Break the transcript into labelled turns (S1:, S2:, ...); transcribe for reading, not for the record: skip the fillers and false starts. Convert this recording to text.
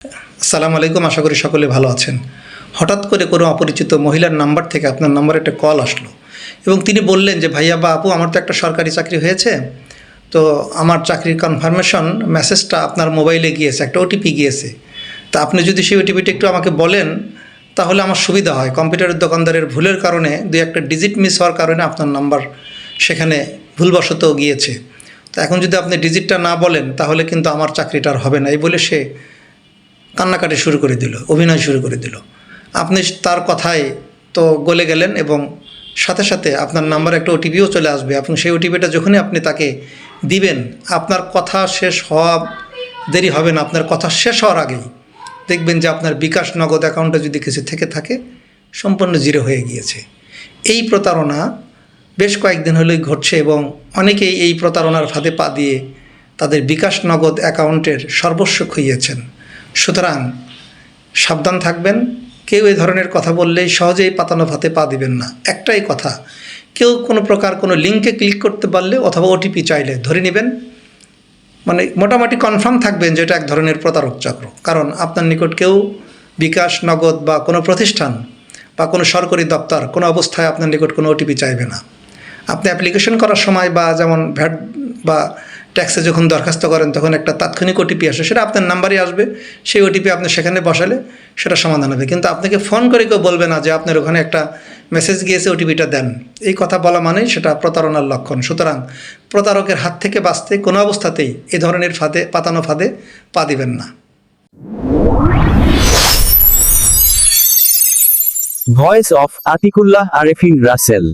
S1: আসসালামু আলাইকুম, আশা করি সকলে ভালো আছেন। হঠাৎ করে কোনো অপরিচিত মহিলার নাম্বার থেকে আপনার নম্বরে একটা কল আসলো এবং তিনি বললেন যে ভাইয়া বা আপু, আমার তো একটা সরকারি চাকরি হয়েছে, তো আমার চাকরির কনফার্মেশন মেসেজটা আপনার মোবাইলে গিয়েছে, একটা ওটিপি গিয়েছে। তা আপনি যদি সেই ওটিপিটা একটু আমাকে বলেন তাহলে আমার সুবিধা হয়। কম্পিউটারের দোকানদারের ভুলের কারণে দুই একটা ডিজিট মিস হওয়ার কারণে আপনার নাম্বার সেখানে ভুলবশত গিয়েছে। তো এখন যদি আপনি ডিজিটটা না বলেন তাহলে কিন্তু আমার চাকরিটা আর হবে না। এই বলে সে কান্নাকাটি শুরু করে দিল, অভিনয় শুরু করে দিল। আপনি তার কথায় তো গলে গেলেন এবং সাথে সাথে আপনার নাম্বারে একটা ওটিপিও চলে আসবে এবং সেই ওটিপিটা যখনই আপনি তাকে দিবেন, আপনার কথা শেষ হওয়া দেরি হবে না, আপনার কথা শেষ হওয়ার আগেই দেখবেন যে আপনার বিকাশ নগদ অ্যাকাউন্টে যদি কিছু থেকে থাকে সম্পূর্ণ জিরো হয়ে গিয়েছে। এই প্রতারণা বেশ কয়েকদিন হলেই ঘটছে এবং অনেকেই এই প্রতারণার ফাঁদে পা দিয়ে তাদের বিকাশ নগদ অ্যাকাউন্টের সর্বস্ব খুইয়েছেন। সুতরাং সাবধান থাকবেন। কেউ এই ধরনের কথা বললেই সহজেই পাতানো ফাঁদে পা দিবেন না। একটাই কথা, কেউ কোনো প্রকার কোনো লিঙ্কে ক্লিক করতে পারলে অথবা ওটিপি চাইলে ধরে নেবেন, মানে মোটামুটি কনফার্ম থাকবেন যে এটা এক ধরনের প্রতারক চক্র। কারণ আপনার নিকট কেউ বিকাশ নগদ বা কোনো প্রতিষ্ঠান বা কোনো সরকারি দপ্তর কোনো অবস্থায় আপনার নিকট কোনো ওটিপি চাইবে না। আপনি অ্যাপ্লিকেশন করার সময় বা যেমন ভ্যাট বা ট্যাক্সে যখন দরখাস্ত করেন তখন একটা তাৎক্ষণিক ওটিপি আসে, সেটা আপনার নাম্বারই আসবে। সেই ওটিপি আপনি সেখানে বসালে সেটা সমাধান হবে। কিন্তু আপনাকে ফোন করে কেউ বলবে না যে আপনার ওখানে একটা মেসেজ গিয়েছে, ওটিপিটা দেন। এই কথা বলা মানেই সেটা প্রতারণার লক্ষণ। সুতরাং প্রতারকের হাত থেকে বাঁচতে কোনো অবস্থাতেই এ ধরনের ফাঁদে পাতানো ফাঁদে পা দিবেন না।
S2: Voice of Atiqullah Arefin Rasel.